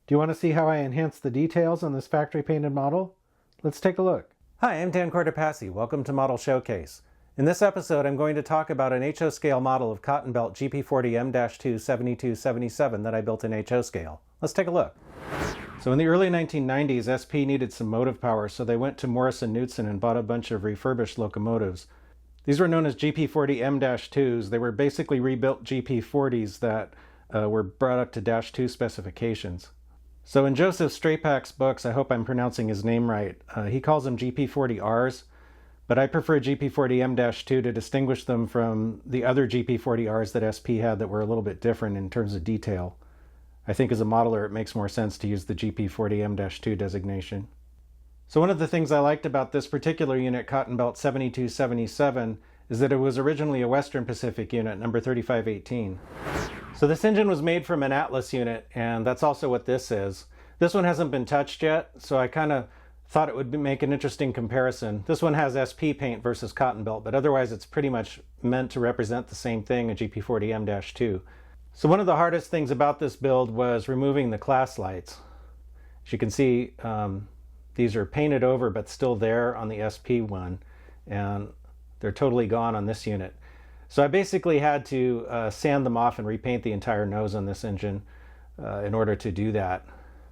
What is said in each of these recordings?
Do you want to see how I enhance the details on this factory painted model? Let's take a look. Hi, I'm Dan Cortopassi. Welcome to Model Showcase. In this episode, I'm going to talk about an HO scale model of Cotton Belt GP40M-2 7277 that I built in HO scale. Let's take a look. So in the early 1990s, SP needed some motive power, so they went to Morrison-Knudsen and bought a bunch of refurbished locomotives. These were known as GP40M-2s. They were basically rebuilt GP40s that were brought up to -2 specifications. So in Joseph Strapak's books, I hope I'm pronouncing his name right, he calls them GP40Rs, but I prefer GP40M-2 to distinguish them from the other GP40Rs that SP had that were a little bit different in terms of detail. I think as a modeler it makes more sense to use the GP40M-2 designation. So one of the things I liked about this particular unit, Cotton Belt 7277, is that it was originally a Western Pacific unit, number 3518. So this engine was made from an Atlas unit, and that's also what this is. This one hasn't been touched yet, so I kind of thought it would make an interesting comparison. This one has SP paint versus Cotton Belt, but otherwise it's pretty much meant to represent the same thing, a GP40M-2. So one of the hardest things about this build was removing the class lights. As you can see, these are painted over but still there on the SP one, and they're totally gone on this unit. So I basically had to sand them off and repaint the entire nose on this engine in order to do that,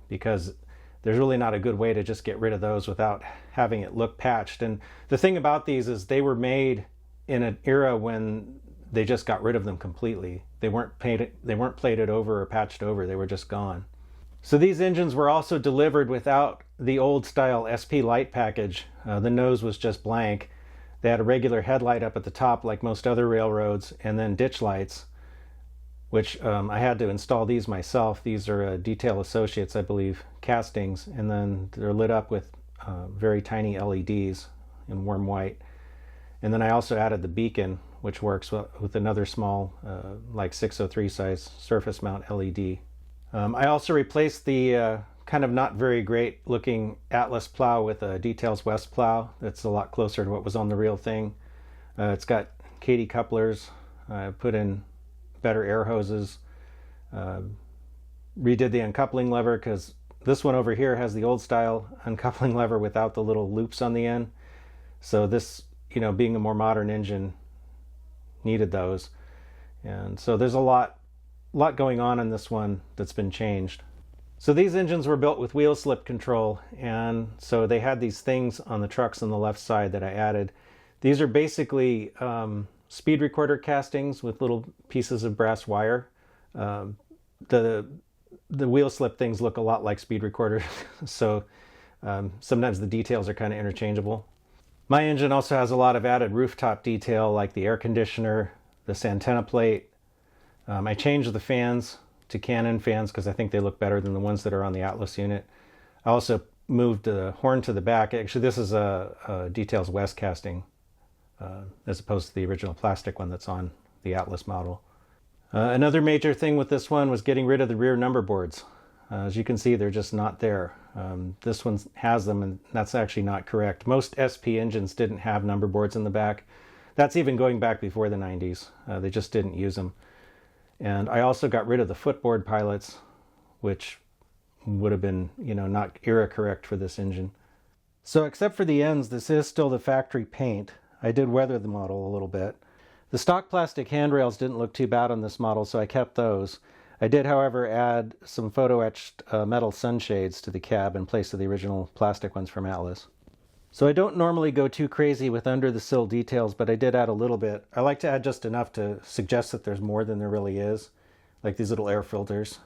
because there's really not a good way to just get rid of those without having it look patched. And the thing about these is they were made in an era when they just got rid of them completely. They weren't plated over or patched over, they were just gone. So these engines were also delivered without the old style SP light package. The nose was just blank. They had a regular headlight up at the top like most other railroads, and then ditch lights, which I had to install these myself. These are Detail Associates, I believe, castings, and then they're lit up with very tiny LEDs in warm white. And then I also added the beacon, which works with another small, like 603 size surface mount LED. I also replaced the kind of not very great looking Atlas plow with a Details West plow. That's a lot closer to what was on the real thing. It's got Katy couplers. I put in better air hoses. Redid the uncoupling lever, because this one over here has the old style uncoupling lever without the little loops on the end. So this, being a more modern engine, needed those. And so there's a lot going on in this one that's been changed. So these engines were built with wheel slip control, and so they had these things on the trucks on the left side that I added. These are basically speed recorder castings with little pieces of brass wire. The wheel slip things look a lot like speed recorders, so sometimes the details are kind of interchangeable. My engine also has a lot of added rooftop detail, like the air conditioner, this antenna plate. I changed the fans to Canon fans because I think they look better than the ones that are on the Atlas unit. I also moved the horn to the back. Actually, this is a Details West casting as opposed to the original plastic one that's on the Atlas model. Another major thing with this one was getting rid of the rear number boards. As you can see, they're just not there. This one has them, and that's actually not correct. Most SP engines didn't have number boards in the back. That's even going back before the 90s. They just didn't use them. And I also got rid of the footboard pilots, which would have been, not era correct for this engine. So except for the ends, this is still the factory paint. I did weather the model a little bit. The stock plastic handrails didn't look too bad on this model, so I kept those. I did, however, add some photo-etched metal sunshades to the cab in place of the original plastic ones from Atlas. So I don't normally go too crazy with under-the-sill details, but I did add a little bit. I like to add just enough to suggest that there's more than there really is, like these little air filters.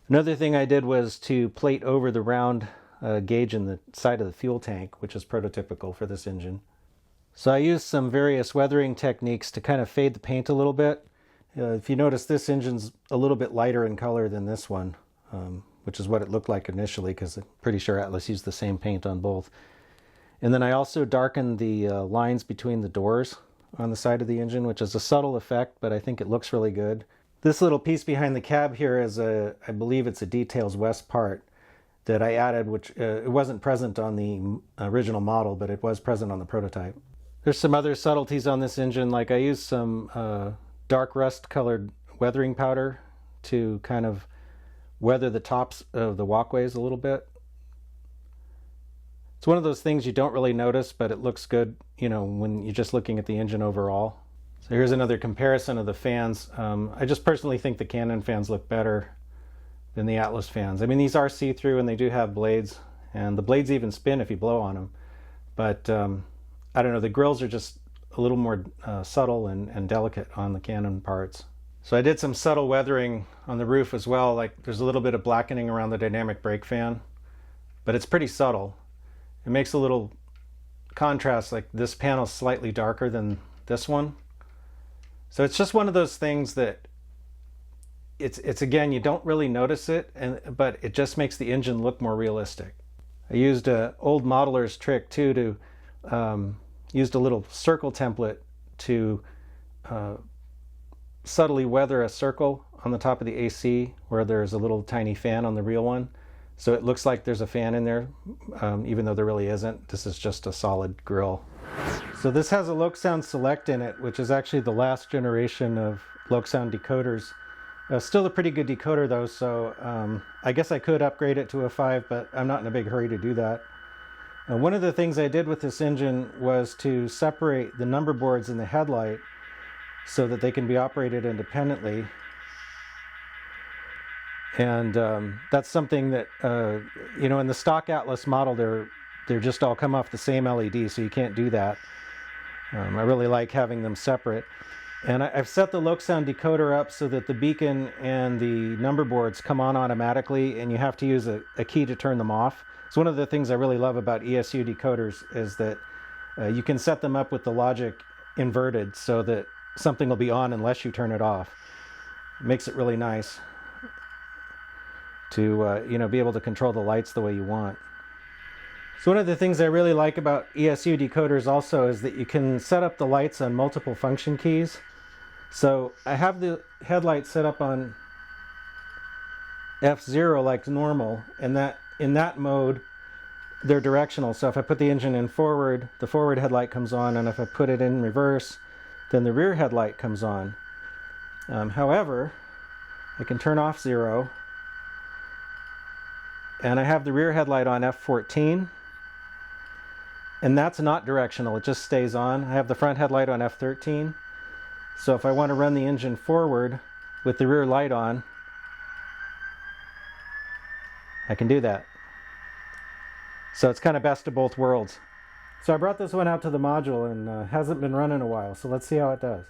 Another thing I did was to plate over the round gauge in the side of the fuel tank, which is prototypical for this engine. So I used some various weathering techniques to kind of fade the paint a little bit. If you notice, this engine's a little bit lighter in color than this one, which is what it looked like initially, because I'm pretty sure Atlas used the same paint on both. And then I also darkened the lines between the doors on the side of the engine, which is a subtle effect, but I think it looks really good. This little piece behind the cab here is I believe it's a Details West part that I added, which it wasn't present on the original model, but it was present on the prototype. There's some other subtleties on this engine, like I used some dark rust colored weathering powder to kind of weather the tops of the walkways a little bit. It's one of those things you don't really notice, but it looks good, you know, when you're just looking at the engine overall. So here's another comparison of the fans. I just personally think the Canon fans look better than the Atlas fans. I mean, these are see-through and they do have blades, and the blades even spin if you blow on them. But I don't know, the grills are just a little more subtle and delicate on the Canon parts. So I did some subtle weathering on the roof as well. Like there's a little bit of blackening around the dynamic brake fan, but it's pretty subtle. It makes a little contrast, like this panel's slightly darker than this one. So it's just one of those things that it's again, you don't really notice it, but it just makes the engine look more realistic. I used an old modeler's trick too to used a little circle template to subtly weather a circle on the top of the AC where there's a little tiny fan on the real one. So it looks like there's a fan in there, even though there really isn't. This is just a solid grill. So this has a LokSound Select in it, which is actually the last generation of LokSound decoders. Still a pretty good decoder though, so I guess I could upgrade it to a 5, but I'm not in a big hurry to do that. One of the things I did with this engine was to separate the number boards in the headlight so that they can be operated independently. And that's something that, you know, in the stock Atlas model, they're just all come off the same LED, so you can't do that. I really like having them separate. And I've set the LokSound decoder up so that the beacon and the number boards come on automatically, and you have to use a key to turn them off. So one of the things I really love about ESU decoders is that you can set them up with the logic inverted so that something will be on unless you turn it off. It makes it really nice to you know, be able to control the lights the way you want. So one of the things I really like about ESU decoders also is that you can set up the lights on multiple function keys. So I have the headlight set up on F0 like normal, and that in that mode they're directional. So if I put the engine in forward, the forward headlight comes on, and if I put it in reverse, then the rear headlight comes on. However, I can turn off 0, and I have the rear headlight on F14, and that's not directional, it just stays on. I have the front headlight on F13, so if I want to run the engine forward with the rear light on, I can do that. So it's kind of best of both worlds. So I brought this one out to the module and hasn't been running a while, so let's see how it does.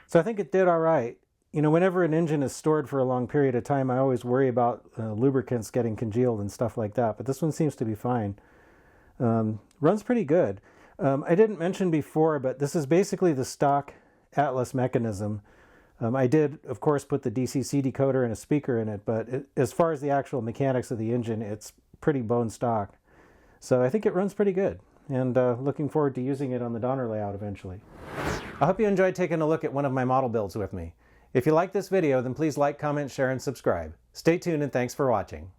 So I think it did all right. You know, whenever an engine is stored for a long period of time, I always worry about lubricants getting congealed and stuff like that, but this one seems to be fine. Runs pretty good. I didn't mention before, but this is basically the stock Atlas mechanism. I did, of course, put the DCC decoder and a speaker in it, but as far as the actual mechanics of the engine, it's pretty bone stock. So I think it runs pretty good, and looking forward to using it on the Donner layout eventually. I hope you enjoyed taking a look at one of my model builds with me. If you like this video, then please like, comment, share, and subscribe. Stay tuned, and thanks for watching.